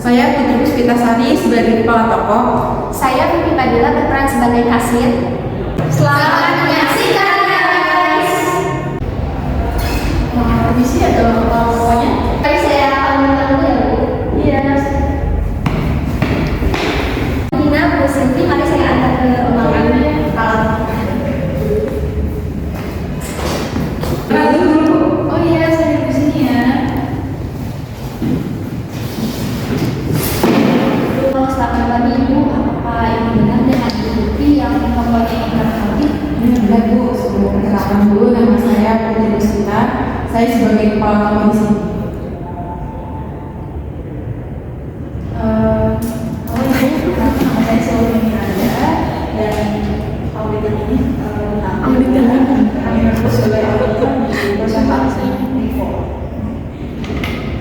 Saya Putri Puspitasari sebagai kepala toko. Saya Vivi Padilla berperan sebagai kasir. Selamat menyaksikan guys. Permisi atau apa-apanya? Tadi saya akan minta dulu ya Bu. Iya. Dina, Bu Sinti, mari saya antar ke ruangan alat. Oh iya, saya di sini ya. Selamat pagi Ibu, apakah ini benar dengan Ibu Putri yang mempunyai informasi? Benar Bu, sebelum perkenalkan dulu, nama saya Putri Puspita. Saya sebagai kepala toko di sini. Nama saya Sylvia Miranda dan auditor ini kami berfokus sebagai auditor di perusahaan Info.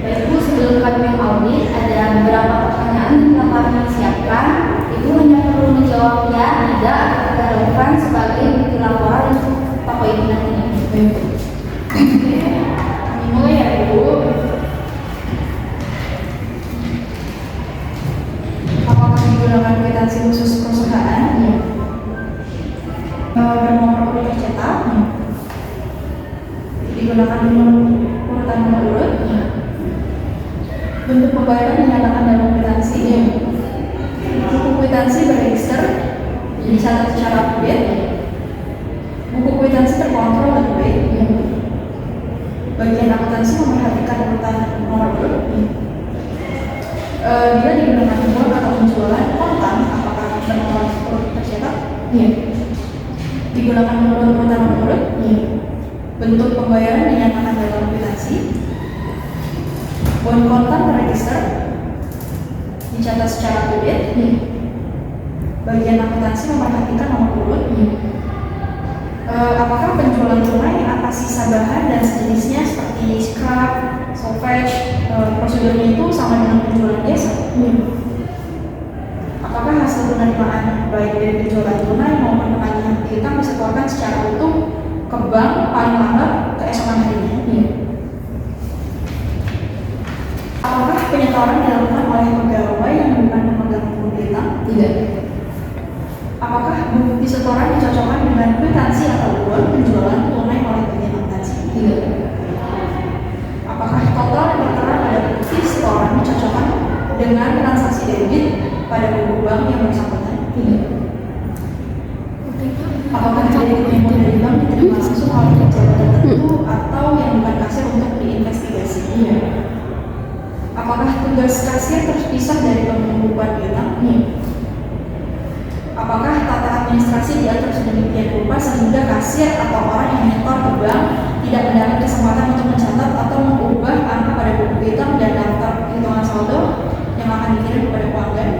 Baik Bu, sebelum kami mengaudit, ada beberapa pertanyaan yang telah kami siapkan. Ibu hanya perlu menjawab ya, tidak, atau tidak relevan sebagai bukti laporan untuk toko ini nantinya. Kami mulai ya Ibu. Apakah digunakan kwitansi khusus perusahaan? Iya. Bernomor urut tercetak? Digunakan urutan nomor urut? Bentuk pembayaran dinyatakan dalam kwitansi? Buku kwitansi berregister? Dicatat secara up-to-date? Buku kwitansi terkontrol dan baik? Bagian akuntansi memperhatikan urutan nomor urut? Bila digunakan jual atau penjualan kontan, apakah bernomor urut tercetak? Digunakan urutan nomor urut? Bentuk pembayaran dinyatakan dalam kwitansi? Bon kontan terregister? Dicatat secara up-to-date? Bagian akuntansi memperhatikan nomor urut? Apakah penjualan tunai atas sisa bahan dan sejenisnya seperti scrap, salvage, prosedurnya itu sama dengan penjualan biasa? Apakah hasil penerimaan baik dari penjualan tunai maupun penagihan piutang disetorkan secara utuh ke bank paling lambat keesokan harinya? Apakah penyetoran dilakukan oleh pegawai yang bukan pemegang piutang? Tidak. Apakah bukti setoran dicocokkan dengan kwitansi atau uang penjualan tunai oleh bagian akuntansi? Tidak. Apakah total yang tertera pada bukti setoran dicocokkan dengan transaksi debit pada buku bank yang bersangkutan? Tidak. Apakah dari memo dari bank diterima langsung oleh pejabat tertentu atau yang bukan kasir untuk diinvestigasi? Apakah tugas kasir terpisah dari pembukuan piutang? Apakah tata administrasi diatur sedemikian rupa sehingga kasir atau orang yang menyetor ke bank tidak mendapat kesempatan untuk mencatat atau mengubah angka pada buku piutang dan daftar hitungan saldo yang akan dikirim kepada pelanggan?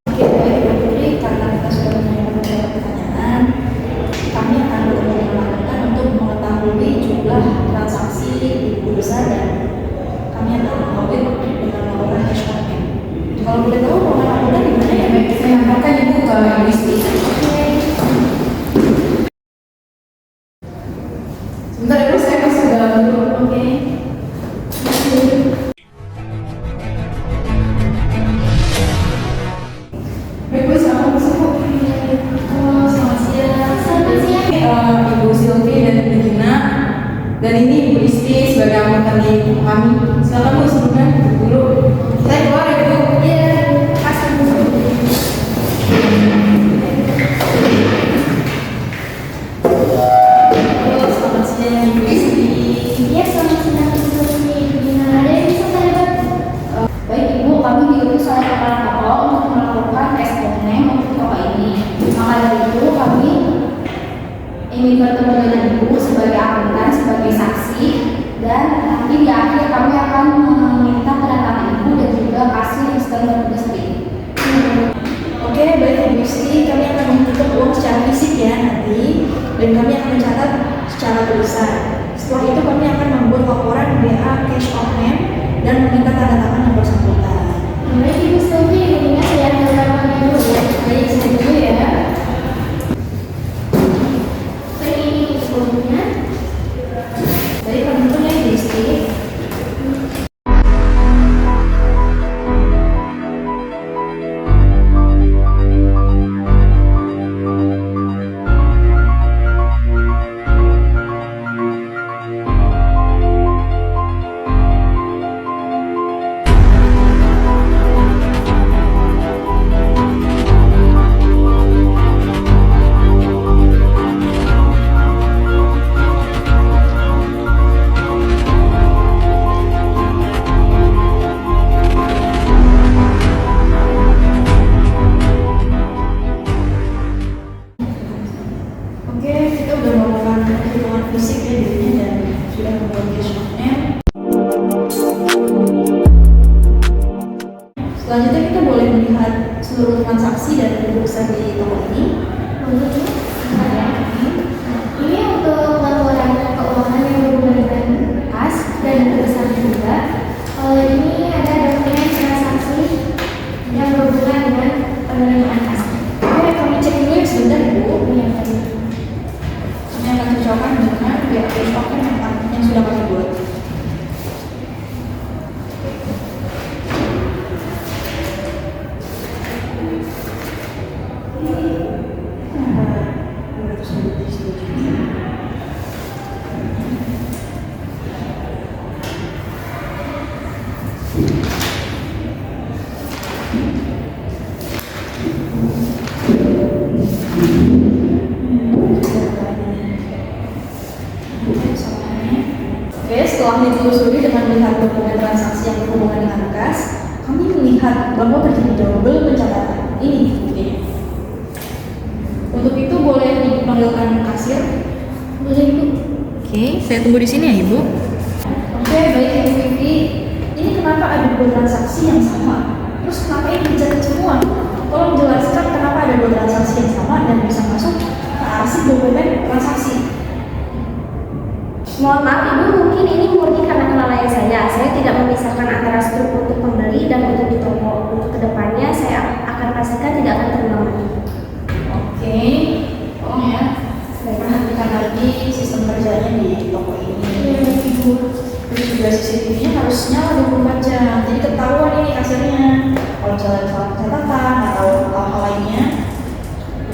Oke, baik Bu Putri, karena kita sudah menanyakan beberapa pertanyaan, kami akan bertemu dengan Anda untuk mengetahui jumlah transaksi di bursa dan kami akan mengaudit dengan melakukan cash payment. Kalau boleh tahu ruangan Anda di mana ya? Baik, saya akan Ibu ke Ibu. Sebentar Ibu, saya masuk ke dalam dulu. Oke. Baik Bu, selamat masuk Bu. Selamat siang. Selamat siang. Ibu Sylvie dan Ibu Gina, dan ini Ibu Isti sebagai anggota di kami. Silakan Bu, sebelumnya dulu. Saya keluar ya Bu. Iya, kasih Bu. Halo, selamat siang Ibu Isti. Iya, selamat siang Ibu Putri. Gimana ada yang bisa saya bantu? Baik Ibu, kami diutus oleh kepala toko untuk melakukan tes komponen untuk toko ini. Maka dari itu kami ingin bertemu dengan Ibu sebagai akuntan, sebagai saksi, dan nanti di akhir kami akan meminta kedatangan Ibu dan juga kasir yang sedang bertugas di sini. Oke, baik Ibu Isti, kami akan menghitungkan uang secara fisik ya nanti, dan kami akan mencatat secara tulisan. Setelah itu kami akan membuat laporan BA cash on hand dan meminta tanda tangan yang bersangkutan. Baik Ibu Sylvie, intinya saya akan melakukan dulu ya. Baik, saya dulu ya. fisik ya dirinya dan sudah membuat cashbooknya. Selanjutnya kita boleh melihat seluruh transaksi dan buku besar di toko ini. Ini untuk laporan keuangan yang berhubungan dengan kas dan buku besar juga. Ini ada dokumen transaksi yang berhubungan dengan penerimaan kas. Oke, kami cek dulu ya sebentar Ibu. Yang tadi. Ini akan cocokkan dengan biar cashbooknya yang sudah kami buat. Oke, setelah ditelusuri dengan melihat dokumen transaksi yang berhubungan dengan kas, kami melihat bahwa terjadi double pencatatan. Ini buktinya. Untuk itu boleh dipanggilkan kasir. Boleh Ibu. Oke, saya tunggu di sini ya Ibu. Oke, baik Ibu Vivi. Ini kenapa ada dua transaksi yang sama? Terus kenapa ini dicatat semua? Tolong jelaskan kenapa ada dua transaksi yang sama dan bisa masuk ke arsip dokumen transaksi. Mohon maaf Ibu, mungkin ini murni karena kelalaian saya. Saya tidak memisahkan antara struk untuk pembeli dan untuk di toko. Untuk kedepannya saya akan pastikan tidak akan terulang lagi. Oke, tolong ya. Perhatikan lagi sistem kerjanya di toko ini. Ibu. Terus juga CCTV-nya harus nyala 24 jam. Jadi ketahuan ini kasirnya. Kalau misalnya salah catatan atau hal-hal lainnya,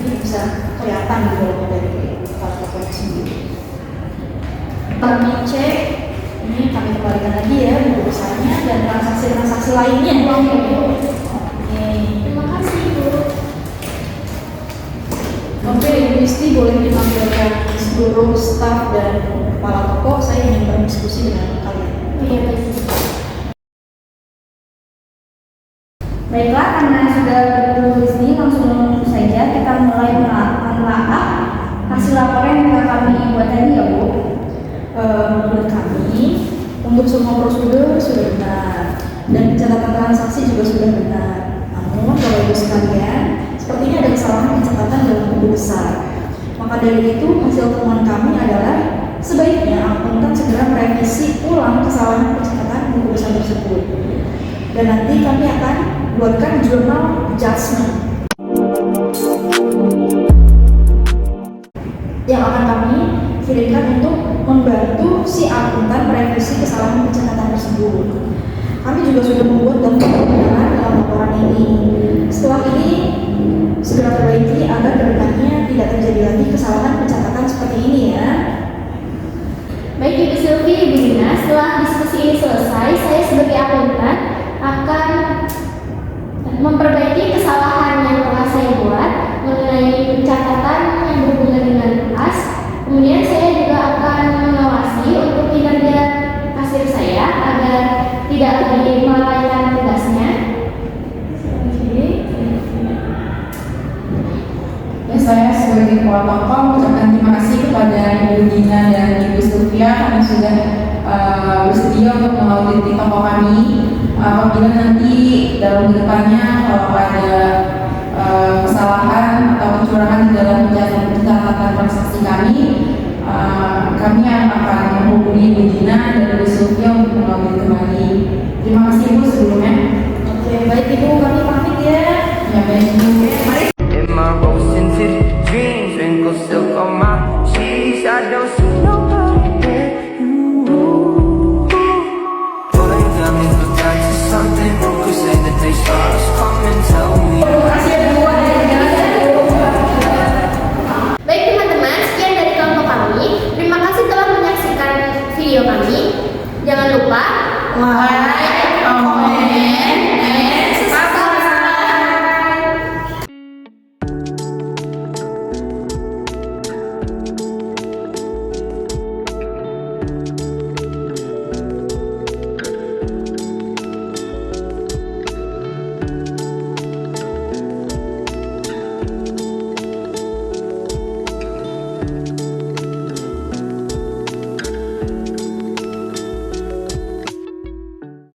ini bisa kelihatan di dalamnya dari toko sendiri. Kami cek, ini kami kembalikan lagi ya buku besarnya dan transaksi-transaksi lainnya. Oke. Terima kasih Ibu. Oke, Ibu Isti boleh dipanggilkan seluruh staf dan kepala toko. Saya ingin berdiskusi dengan kalian. Iya, baik. Baiklah, karena sudah berkumpul di sini, langsung saja kita mulai menelaah hasil laporan yang telah kami buat tadi ya Bu. Menurut kami, untuk semua prosedur sudah benar dan pencatatan transaksi juga sudah benar. Namun, Bapak Ibu sekalian, sepertinya ada kesalahan pencatatan dalam buku besar. Maka dari itu, hasil temuan kami adalah sebaiknya akuntan segera merevisi ulang kesalahan pencatatan buku besar tersebut. Dan nanti kami akan buatkan jurnal adjustment yang akan kami kirimkan untuk membantu si akuntan merevisi kesalahan pencatatan tersebut. Kami juga sudah membuat daftar pembenaran dalam laporan ini. Setelah ini segera perbaiki agar kedepannya tidak terjadi lagi kesalahan pencatatan seperti ini ya. Baik Ibu Sylvi, Ibu Dina, setelah diskusi ini selesai, saya sebagai akuntan akan memperbaiki kesalahan yang telah saya buat mengenai pencatatan yang berhubungan dengan kas. Kemudian saya juga akan mengawasi untuk kinerja kasir saya agar tidak lagi melalaikan tugasnya. Ya, saya sebagai kepala toko mengucapkan terima kasih kepada Ibu Dina dan Ibu Sylvia karena sudah bersedia untuk mengauditi toko kami. Apabila nanti dalam kedepannya kalau ada kesalahan atau kecurangan di dalam pencatatan transaksi kami akan menghubungi Ibu Dina dan Ibu Sylvia untuk mengaudit kembali. Terima kasih Ibu sebelumnya. Oke, baik Ibu, kami pamit ya. Ya, baik Ibu. Mari. In my rose tinted dreams, wrinkles silk on my sheets. I don't